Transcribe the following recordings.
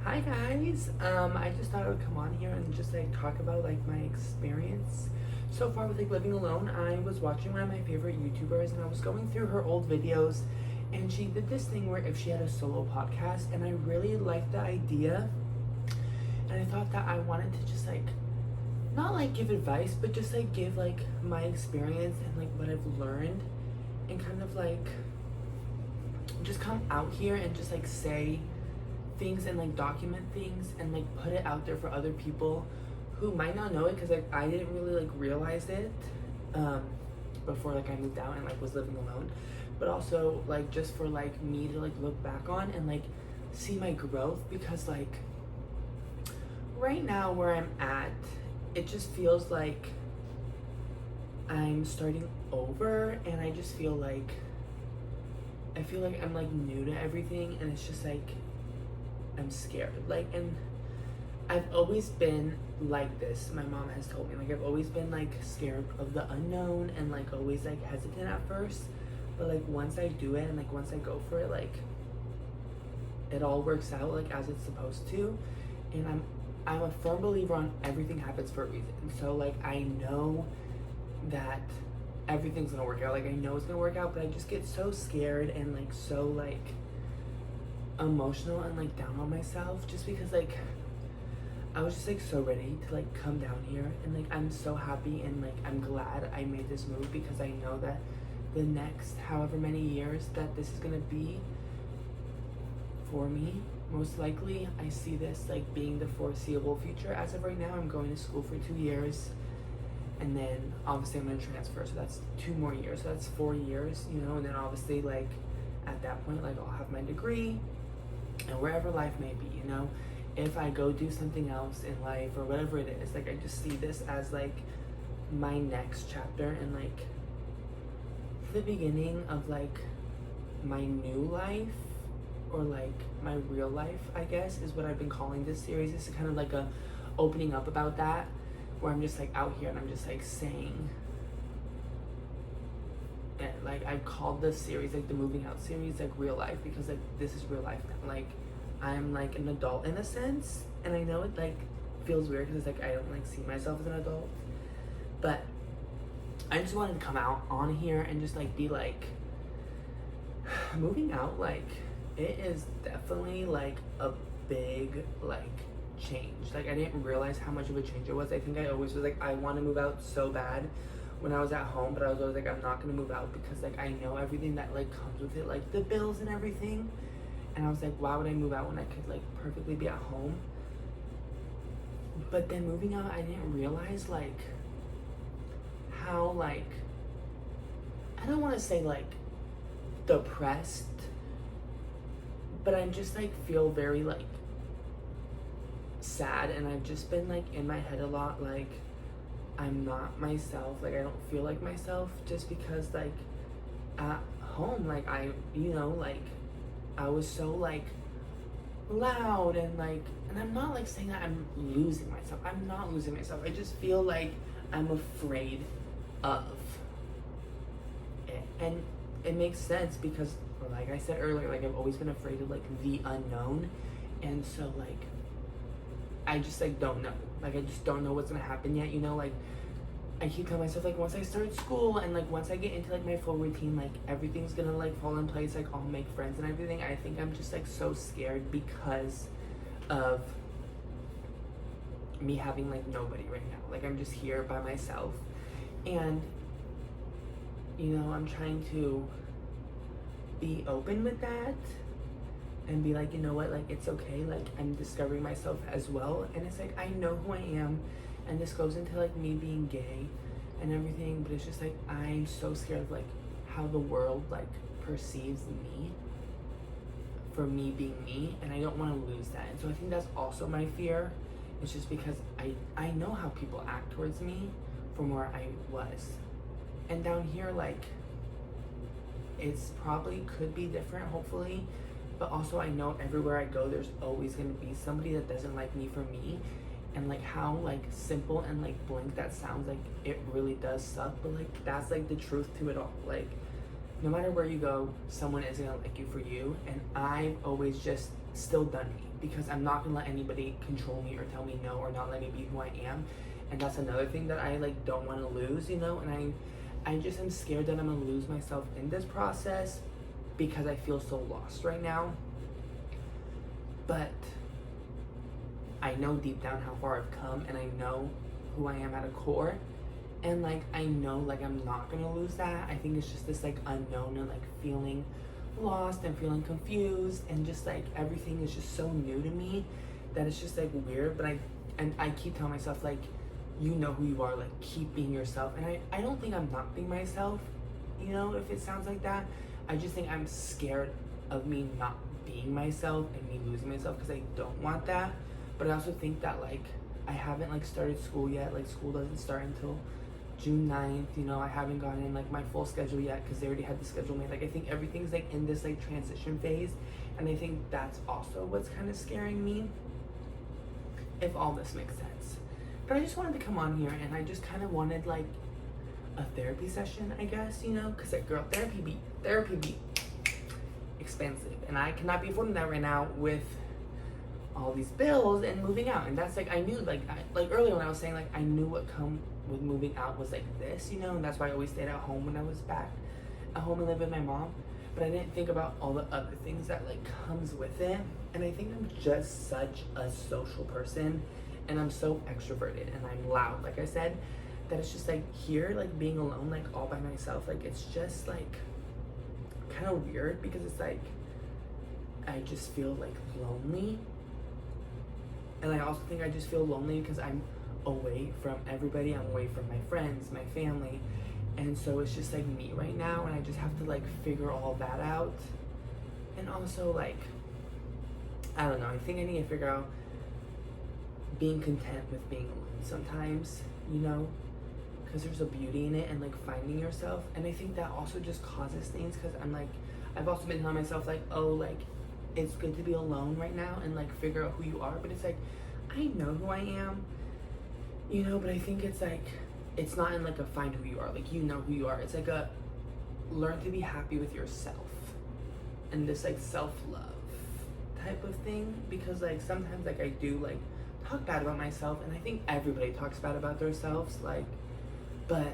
Hi guys. I just thought I would come on here and just like talk about like my experience so far with like living alone. I was watching one of my favorite YouTubers and I was going through her old videos and she did this thing where if she had a solo podcast, and I really liked the idea, and I thought that I wanted to just like not like give advice but just like give like my experience and like what I've learned, and kind of like just come out here and just like say things and like document things and like put it out there for other people who might not know it, because like I didn't really like realize it before like I moved out and like was living alone, but also like just for like me to like look back on and like see my growth, because like right now where I'm at, it just feels like I'm starting over, and I just feel like I'm like new to everything, and it's just like I'm scared. Like, and I've always been like this. My mom has told me, like, I've always been like scared of the unknown and like always like hesitant at first. But like once I do it and like once I go for it, like it all works out like as it's supposed to. And I'm a firm believer on everything happens for a reason. So like I know that everything's gonna work out. Like I know it's gonna work out, but I just get so scared and like so like emotional and like down on myself, just because like I was just like so ready to like come down here, and like I'm so happy and like I'm glad I made this move, because I know that the next however many years that this is gonna be for me, most likely I see this like being the foreseeable future. As of right now, I'm going to school for 2 years, and then obviously I'm gonna transfer, so that's 2 more years, so that's 4 years, you know. And then obviously like at that point like I'll have my degree, and wherever life may be, you know, if I go do something else in life or whatever it is, like I just see this as like my next chapter, and like the beginning of like my new life, or like my real life, I guess, is what I've been calling this series. This is kind of like a opening up about that, where I'm just like out here and I'm just like saying, and like I called this series like the moving out series like real life, because like this is real life now. Like I'm like an adult in a sense, and I know it like feels weird because like I don't like see myself as an adult, but I just wanted to come out on here and just like be like, moving out, like it is definitely like a big like change. Like I didn't realize how much of a change it was. I think I always was like I want to move out so bad when I was at home, but I was always like I'm not gonna move out because like I know everything that like comes with it, like the bills and everything. And I was like, why would I move out when I could like perfectly be at home? But then moving out, I didn't realize like how like, I don't want to say like depressed, but I'm just like feel very like sad, and I've just been like in my head a lot, like I'm not myself, like I don't feel like myself, just because like at home, like I, you know, like I was so like loud and like, and I'm not like saying that I'm losing myself. I'm not losing myself. I just feel like I'm afraid of it. And it makes sense because like I said earlier, like I've always been afraid of like the unknown. And so like I just like don't know. Like I just don't know what's gonna happen yet, you know, like I keep telling myself like once I start school and like once I get into like my full routine, like everything's gonna like fall in place, like I'll make friends and everything. I think I'm just like so scared because of me having like nobody right now. Like I'm just here by myself, and you know, I'm trying to be open with that and be like, you know what, like it's okay, like I'm discovering myself as well, and it's like I know who I am, and this goes into like me being gay and everything, but it's just like I'm so scared of like how the world like perceives me for me being me, and I don't want to lose that. And so I think that's also my fear. It's just because I know how people act towards me from where I was, and down here like it's probably could be different, hopefully, but also I know everywhere I go there's always going to be somebody that doesn't like me for me. And like how like simple and like blank that sounds, like it really does suck, but like that's like the truth to it all. Like no matter where you go, someone is gonna like you for you. And I've always just still done me, because I'm not gonna let anybody control me or tell me no or not let me be who I am. And that's another thing that I like don't want to lose, you know. And I just am scared that I'm gonna lose myself in this process because I feel so lost right now. But I know deep down how far I've come, and I know who I am at a core. And like I know like I'm not gonna lose that. I think it's just this like unknown and like feeling lost and feeling confused, and just like everything is just so new to me that it's just like weird. But I keep telling myself like, you know who you are, like keep being yourself. And I don't think I'm not being myself, you know, if it sounds like that. I just think I'm scared of me not being myself and me losing myself, because I don't want that. But I also think that like I haven't like started school yet. Like school doesn't start until June 9th, you know. I haven't gotten in like my full schedule yet because they already had the schedule made. Like I think everything's like in this like transition phase, and I think that's also what's kind of scaring me, if all this makes sense. But I just wanted to come on here, and I just kind of wanted like a therapy session, I guess, you know, because like girl, therapy be expensive, and I cannot be affording that right now with all these bills and moving out. And that's like, I knew like earlier when I was saying like I knew what come with moving out was like this, you know. And that's why I always stayed at home when I was back at home and lived with my mom. But I didn't think about all the other things that like comes with it. And I think I'm just such a social person, and I'm so extroverted and I'm loud, like I said, that it's just like here, like being alone, like all by myself, like it's just like kind of weird, because it's like I just feel like lonely. And I also think I just feel lonely because I'm away from everybody. I'm away from my friends, my family. And so it's just like me right now, and I just have to like figure all that out. And also like, I don't know, I think I need to figure out being content with being alone sometimes, you know, because there's a beauty in it, and like finding yourself. And I think that also just causes things, because I'm like, I've also been telling myself like, oh, like it's good to be alone right now and like figure out who you are. But it's like, I know who I am, you know. But I think it's like, it's not in like a find who you are, like you know who you are. It's like a learn to be happy with yourself, and this like self-love type of thing. Because like sometimes like I do like talk bad about myself, and I think everybody talks bad about themselves, like, but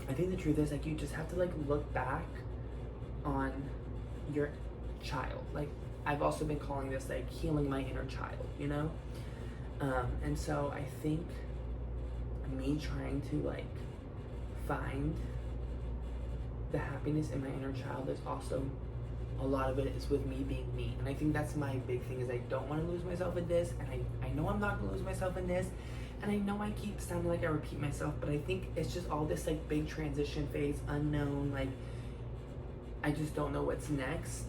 I think the truth is like you just have to like look back on your child. Like I've also been calling this like healing my inner child, you know. And so I think me trying to like find the happiness in my inner child is also, a lot of it is with me being me. And I think that's my big thing, is I don't want to lose myself in this, and I know I'm not gonna lose myself in this, and I know I keep sounding like I repeat myself, but I think it's just all this like big transition phase, unknown, like I just don't know what's next,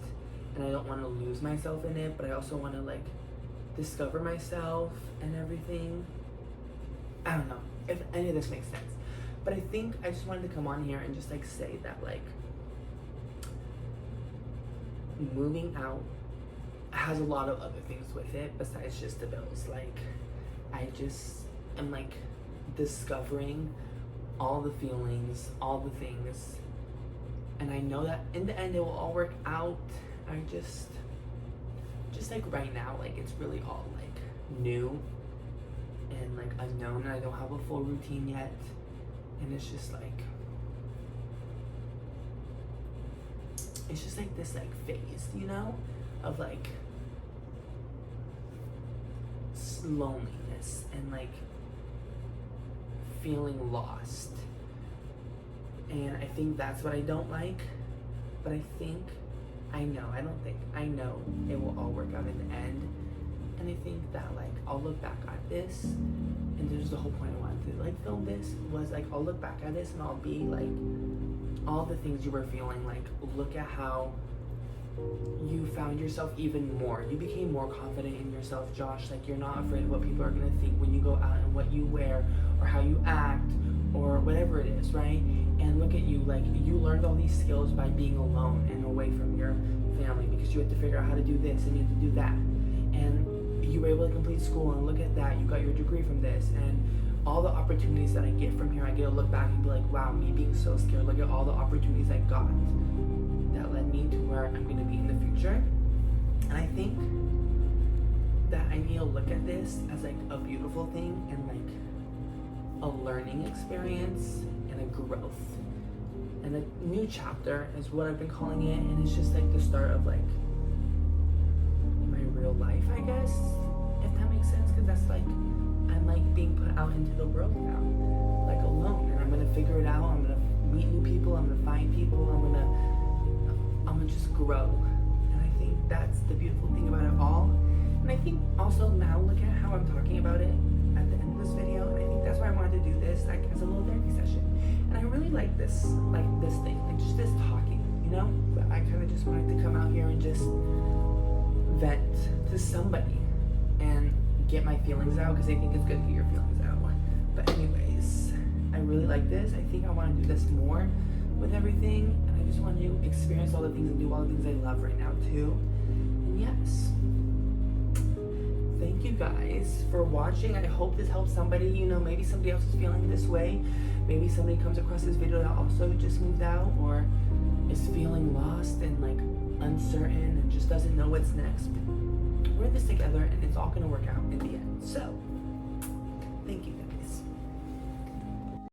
and I don't want to lose myself in it, but I also want to like discover myself and everything. I don't know if any of this makes sense, but I think I just wanted to come on here and just like say that like moving out has a lot of other things with it besides just the bills. Like I just am like discovering all the feelings, all the things, and I know that in the end it will all work out. I just like right now, like it's really all like new and like unknown, and I don't have a full routine yet, and it's just like this like phase, you know, of like loneliness and like feeling lost. And I think that's what I don't like, but I know it will all work out in the end. And I think that like I'll look back at this, and there's the whole point I wanted to like film this, was like I'll look back at this and I'll be like, all the things you were feeling, like look at how you found yourself even more. You became more confident in yourself, Josh. Like you're not afraid of what people are gonna think when you go out and what you wear or how you act or whatever it is, right? And look at you, like you learned all these skills by being alone and away from your family, because you had to figure out how to do this and you had to do that, and you were able to complete school, and look at that, you got your degree from this, and all the opportunities that I get from here, I get to look back and be like, wow, me being so scared, look at all the opportunities I got that led me to where I'm gonna be in the future. And I think to look at this as like a beautiful thing and like a learning experience and a growth. And a new chapter is what I've been calling it, and it's just like the start of like my real life, I guess, if that makes sense, because that's like, I'm like being put out into the world now, like alone, and I'm gonna figure it out. I'm gonna meet new people, I'm gonna find people, I'm gonna just grow. And I think that's the beautiful thing about it all. And I think also now look at how I'm talking about it at the end of this video, and I think that's why I wanted to do this, like as a little therapy session. And I really like this thing, like just this talking, you know? But I kind of just wanted to come out here and just vent to somebody and get my feelings out, because I think it's good to get your feelings out. But anyways, I really like this. I think I want to do this more with everything, and I just want to experience all the things and do all the things I love right now too. And yes, thank you guys for watching. I hope this helps somebody. You know, maybe somebody else is feeling this way. Maybe somebody comes across this video that also just moved out or is feeling lost and like uncertain and just doesn't know what's next. We're in this together, and it's all gonna work out in the end. So, thank you guys.